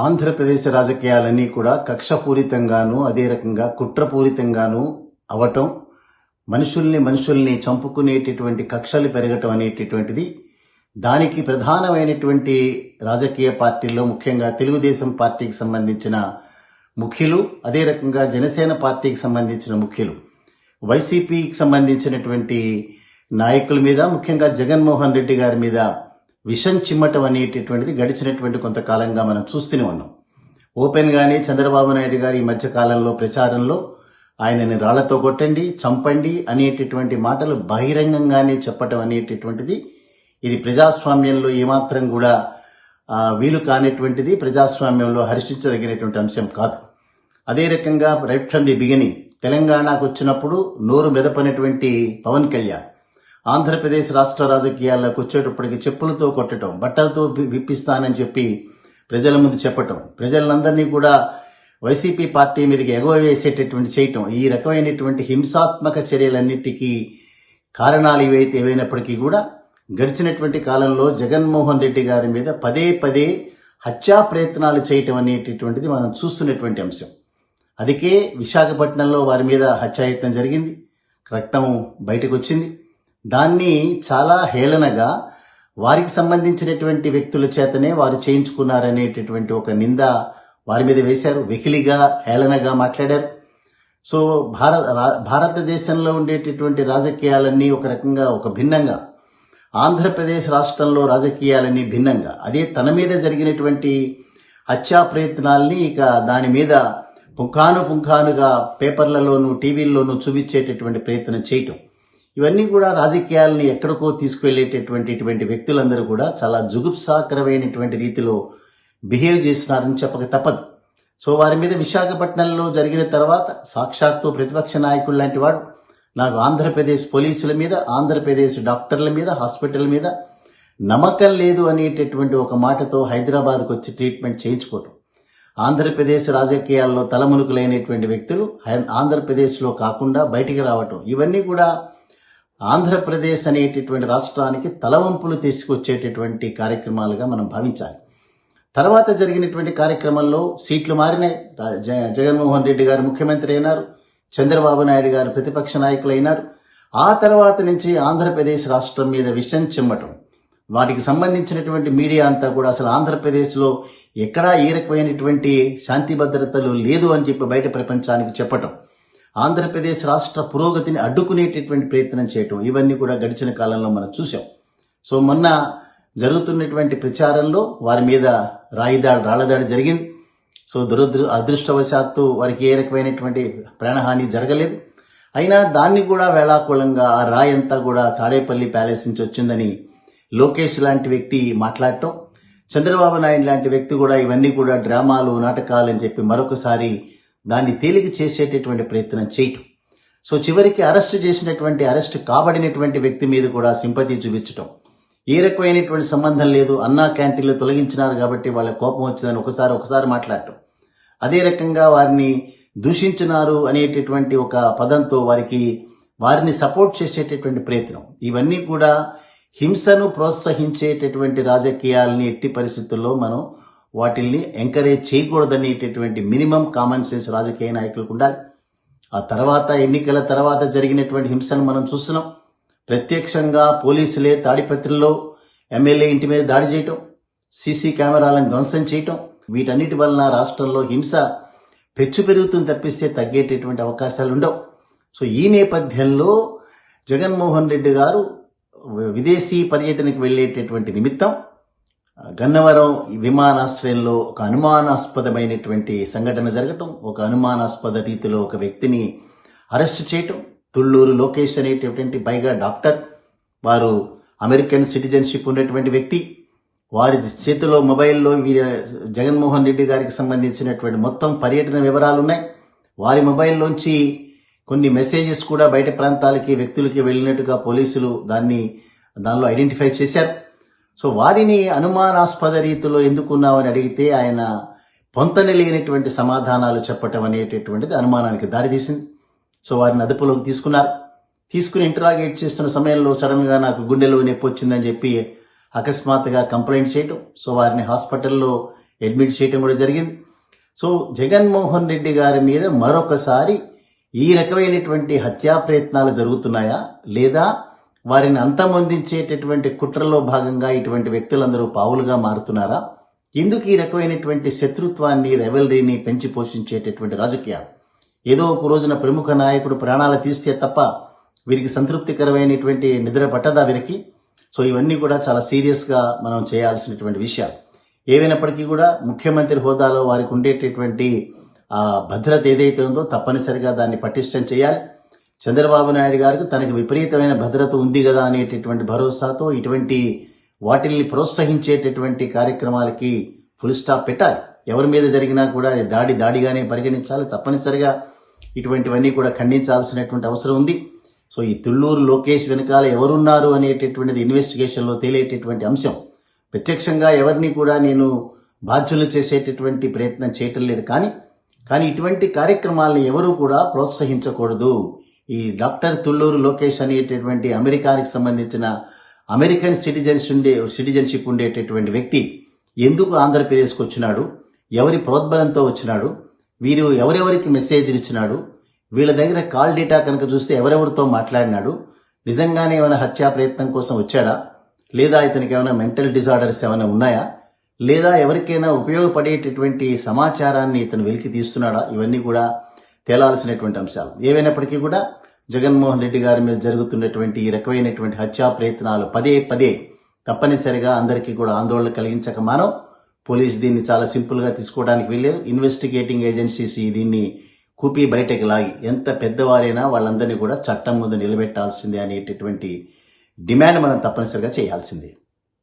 ఆంధ్రప్రదేశ్ రాజకీయాలన్నీ కూడా కక్షపూరితంగాను, అదే రకంగా కుట్రపూరితంగాను అవటం, మనుషుల్ని చంపుకునేటటువంటి కక్షలు పెరగటం అనేటటువంటిది దానికి ప్రధానమైనటువంటి రాజకీయ పార్టీల్లో ముఖ్యంగా తెలుగుదేశం పార్టీకి సంబంధించిన ముఖ్యులు, అదే రకంగా జనసేన పార్టీకి సంబంధించిన ముఖ్యులు, వైసీపీకి సంబంధించినటువంటి నాయకుల మీద, ముఖ్యంగా జగన్మోహన్ రెడ్డి గారి మీద విషం చిమ్మటం అనేటటువంటిది గడిచినటువంటి కొంతకాలంగా మనం చూస్తూనే ఉన్నాం. ఓపెన్గానే చంద్రబాబు నాయుడు గారు ఈ మధ్యకాలంలో ప్రచారంలో ఆయనని రాళ్లతో కొట్టండి, చంపండి అనేటటువంటి మాటలు బహిరంగంగానే చెప్పటం అనేటటువంటిది ఇది ప్రజాస్వామ్యంలో ఏమాత్రం కూడా వీలు కానిటువంటిది, ప్రజాస్వామ్యంలో హర్షించదగినటువంటి అంశం కాదు. అదే రకంగా రైట్ ఫ్రమ్ ది బిగినింగ్ తెలంగాణకు వచ్చినప్పుడు నోరు మెదపనటువంటి పవన్ కళ్యాణ్ ఆంధ్రప్రదేశ్ రాష్ట్ర రాజకీయాల్లోకి వచ్చేటప్పటికి చెప్పులతో కొట్టడం, బట్టలతో విప్పిస్తానని చెప్పి ప్రజల ముందు చెప్పటం, ప్రజలందరినీ కూడా వైసీపీ పార్టీ మీదకి ఎగవేసేటటువంటి చేయటం, ఈ రకమైనటువంటి హింసాత్మక చర్యలన్నిటికీ కారణాలు ఏవైనప్పటికీ కూడా గడిచినటువంటి కాలంలో జగన్మోహన్ రెడ్డి గారి మీద పదే పదే హత్యా ప్రయత్నాలు చేయటం అనేటటువంటిది మనం చూస్తున్నటువంటి అంశం. అందుకే విశాఖపట్నంలో వారి మీద హత్యాయత్నం జరిగింది, రక్తం బయటకు వచ్చింది. దాన్ని చాలా హేళనగా వారికి సంబంధించినటువంటి వ్యక్తుల చేతనే వారు చేయించుకున్నారనేటటువంటి ఒక నింద వారి మీద వేశారు, వెకిలిగా హేళనగా మాట్లాడారు. సో భారతదేశంలో ఉండేటటువంటి రాజకీయాలన్నీ ఒక రకంగా ఒక భిన్నంగా, ఆంధ్రప్రదేశ్ రాష్ట్రంలో రాజకీయాలన్నీ భిన్నంగా, అదే తన మీద జరిగినటువంటి హత్యా ప్రయత్నాల్ని ఇక దాని మీద పుంఖానుగా పేపర్లలోనూ టీవీల్లోనూ చూపించేటటువంటి ప్రయత్నం చేయటం, ఇవన్నీ కూడా రాజకీయాలని ఎక్కడికో తీసుకువెళ్లేటటువంటి వ్యక్తులందరూ కూడా చాలా జుగుప్సాకరమైనటువంటి రీతిలో బిహేవ్ చేస్తున్నారని చెప్పక తప్పదు. సో వారి మీద విశాఖపట్నంలో జరిగిన తర్వాత సాక్షాత్తు ప్రతిపక్ష నాయకుడు లాంటి వాడు నాకు ఆంధ్రప్రదేశ్ పోలీసుల మీద, ఆంధ్రప్రదేశ్ డాక్టర్ల మీద, హాస్పిటల్ మీద నమ్మకం లేదు అనేటటువంటి ఒక మాటతో హైదరాబాద్కు వచ్చి ట్రీట్మెంట్ చేయించుకోవటం, ఆంధ్రప్రదేశ్ రాజకీయాల్లో తలమునుకులైనటువంటి వ్యక్తులు ఆంధ్రప్రదేశ్లో కాకుండా బయటికి రావటం, ఇవన్నీ కూడా ఆంధ్రప్రదేశ్ అనేటటువంటి రాష్ట్రానికి తలవంపులు తీసుకొచ్చేటటువంటి కార్యక్రమాలుగా మనం భావించాలి. తర్వాత జరిగినటువంటి కార్యక్రమంలో సీట్లు మారినాయి. జగన్మోహన్ రెడ్డి గారు ముఖ్యమంత్రి అయినారు, చంద్రబాబు నాయుడు గారు ప్రతిపక్ష నాయకులు అయినారు. ఆ తర్వాత నుంచి ఆంధ్రప్రదేశ్ రాష్ట్రం మీద విషం చిమ్మటం, వాటికి సంబంధించినటువంటి మీడియా అంతా కూడా అసలు ఆంధ్రప్రదేశ్లో ఎక్కడా ఏ రకమైనటువంటి శాంతి భద్రతలు లేదు అని చెప్పి బయట ప్రపంచానికి చెప్పటం, ఆంధ్రప్రదేశ్ రాష్ట్ర పురోగతిని అడ్డుకునేటటువంటి ప్రయత్నం చేయటం, ఇవన్నీ కూడా గడిచిన కాలంలో మనం చూసాం. సో మొన్న జరుగుతున్నటువంటి ప్రచారంలో వారి మీద రాళ్లదాడి జరిగింది. సో అదృష్టవశాత్తు వారికి ఏ రకమైనటువంటి ప్రాణహాని జరగలేదు. అయినా దాన్ని కూడా వేళాకుళంగా ఆ రాయి అంతా కూడా తాడేపల్లి ప్యాలెస్ నుంచి వచ్చిందని లోకేష్ లాంటి వ్యక్తి మాట్లాడటం, చంద్రబాబు నాయుడు లాంటి వ్యక్తి కూడా ఇవన్నీ కూడా డ్రామాలు, నాటకాలు అని చెప్పి మరొకసారి దాన్ని తేలిక చేసేటటువంటి ప్రయత్నం చేయటం. సో చివరికి అరెస్ట్ కాబడినటువంటి వ్యక్తి మీద కూడా సింపతి చూపించటం, ఏ రకమైనటువంటి సంబంధం లేదు, అన్నా క్యాంటీన్లు తొలగించినారు కాబట్టి వాళ్ళ కోపం వచ్చిందని ఒకసారి మాట్లాడటం, అదే రకంగా వారిని దూషించినారు అనేటటువంటి ఒక పదంతో వారిని సపోర్ట్ చేసేటటువంటి ప్రయత్నం, ఇవన్నీ కూడా హింసను ప్రోత్సహించేటటువంటి రాజకీయాలని ఎట్టి పరిస్థితుల్లో మనం వాటిల్ని ఎంకరేజ్ చేయకూడదనేటటువంటి మినిమం కామన్ సెన్స్ రాజకీయ నాయకులకు ఉండాలి. ఆ తర్వాత ఎన్నికల తర్వాత జరిగినటువంటి హింసను మనం చూస్తున్నాం. ప్రత్యక్షంగా పోలీసులే తాడిపత్రిలో ఎమ్మెల్యే ఇంటి మీద దాడి చేయటం, సీసీ కెమెరాలను ధ్వంసం చేయటం, వీటన్నిటి వలన రాష్ట్రంలో హింస పెచ్చు పెరుగుతుంది తప్పిస్తే తగ్గేటటువంటి అవకాశాలు ఉండవు. సో ఈ నేపథ్యంలో జగన్మోహన్ రెడ్డి గారు విదేశీ పర్యటనకు వెళ్ళేటటువంటి నిమిత్తం గన్నవరం విమానాశ్రయంలో ఒక అనుమానాస్పదమైనటువంటి సంఘటన జరగటం, ఒక అనుమానాస్పద రీతిలో ఒక వ్యక్తిని అరెస్ట్ చేయటం, తుళ్ళూరు లోకేష్ అనేటటువంటి పైగా డాక్టర్, వారు అమెరికన్ సిటిజన్షిప్ ఉన్నటువంటి వ్యక్తి, వారి చేతిలో మొబైల్లో జగన్మోహన్ రెడ్డి గారికి సంబంధించినటువంటి మొత్తం పర్యటన వివరాలు ఉన్నాయి. వారి మొబైల్లోంచి కొన్ని మెసేజెస్ కూడా బయట ప్రాంతాలకి వ్యక్తులకి వెళ్ళినట్టుగా పోలీసులు దానిలో ఐడెంటిఫై చేశారు. సో వారిని అనుమానాస్పద రీతిలో ఎందుకున్నామని అడిగితే ఆయన పొంతన లేనటువంటి సమాధానాలు చెప్పటం అనేటటువంటిది అనుమానానికి దారితీసింది. సో వారిని అదుపులోకి తీసుకుని ఇంటరాగేట్ చేస్తున్న సమయంలో సడన్గా నాకు గుండెలో నొప్పి వచ్చిందని చెప్పి అకస్మాత్తుగా కంప్లైంట్ చేయటం, సో వారిని హాస్పిటల్లో అడ్మిట్ చేయడం కూడా జరిగింది. సో జగన్మోహన్ రెడ్డి గారి మీద మరొకసారి ఈ రకమైనటువంటి హత్యా ప్రయత్నాలు జరుగుతున్నాయా, లేదా వారిని అంతమొందించేటటువంటి కుట్రలో భాగంగా ఇటువంటి వ్యక్తులందరూ పావులుగా మారుతున్నారా? ఎందుకు ఈ రకమైనటువంటి శత్రుత్వాన్ని, రెవెలరీని పెంచి పోషించేటటువంటి రాజకీయాలు? ఏదో ఒక రోజున ప్రముఖ నాయకుడు ప్రాణాలు తీస్తే తప్ప వీరికి సంతృప్తికరమైనటువంటి నిద్ర పట్టదా వీరికి? సో ఇవన్నీ కూడా చాలా సీరియస్గా మనం చేయాల్సినటువంటి విషయాలు. ఏవైనప్పటికీ కూడా ముఖ్యమంత్రి హోదాలో వారికి ఉండేటటువంటి భద్రత ఏదైతే ఉందో తప్పనిసరిగా దాన్ని పటిష్టం చేయాలి. చంద్రబాబు నాయుడు గారికి తనకు విపరీతమైన భద్రత ఉంది కదా అనేటటువంటి భరోసాతో ఇటువంటి వాటిల్ని ప్రోత్సహించేటటువంటి కార్యక్రమాలకి ఫుల్ స్టాప్ పెట్టాలి. ఎవరి మీద జరిగినా కూడా అది దాడిగానే పరిగణించాలి. తప్పనిసరిగా ఇటువంటివన్నీ కూడా ఖండించాల్సినటువంటి అవసరం ఉంది. సో ఈ తుళ్ళూరు లోకేష్ వెనకాల ఎవరున్నారు అనేటటువంటిది ఇన్వెస్టిగేషన్లో తేలేటటువంటి అంశం. ప్రత్యక్షంగా ఎవరిని కూడా నేను బాధ్యులు చేసేటటువంటి ప్రయత్నం చేయటం లేదు. కానీ ఇటువంటి కార్యక్రమాలను ఎవరూ కూడా ప్రోత్సహించకూడదు. ఈ డాక్టర్ తుళ్ళూరు లోకేష్ అనేటటువంటి అమెరికానికి సంబంధించిన అమెరికన్ సిటిజన్షిప్ ఉండేటటువంటి వ్యక్తి ఎందుకు ఆంధ్రప్రదేశ్కి వచ్చినాడు, ఎవరి ప్రోద్బలంతో వచ్చినాడు, వీరు ఎవరెవరికి మెసేజ్లు ఇచ్చినాడు, వీళ్ళ దగ్గర కాల్ డేటా కనుక చూస్తే ఎవరెవరితో మాట్లాడినాడు, నిజంగానే ఏమైనా హత్యా ప్రయత్నం కోసం వచ్చాడా, లేదా ఇతనికి ఏమైనా మెంటల్ డిజార్డర్స్ ఏమైనా ఉన్నాయా, లేదా ఎవరికైనా ఉపయోగపడేటటువంటి సమాచారాన్ని ఇతను వెలికి తీస్తున్నాడా, ఇవన్నీ కూడా తేలాల్సినటువంటి అంశాలు. ఏవైనప్పటికీ కూడా జగన్మోహన్ రెడ్డి గారి మీద జరుగుతున్నటువంటి ఈ రకమైనటువంటి హత్యా ప్రయత్నాలు పదే తప్పనిసరిగా అందరికీ కూడా ఆందోళన కలిగించక మానవ్. పోలీసు దీన్ని చాలా సింపుల్గా తీసుకోవడానికి వీల్లేదు. ఇన్వెస్టిగేటింగ్ ఏజెన్సీస్ దీన్ని కూపి బయటకు లాగి ఎంత పెద్దవారైనా వాళ్ళందరినీ కూడా చట్టం ముందు నిలబెట్టాల్సిందే అనేటటువంటి డిమాండ్ మనం తప్పనిసరిగా చేయాల్సిందే.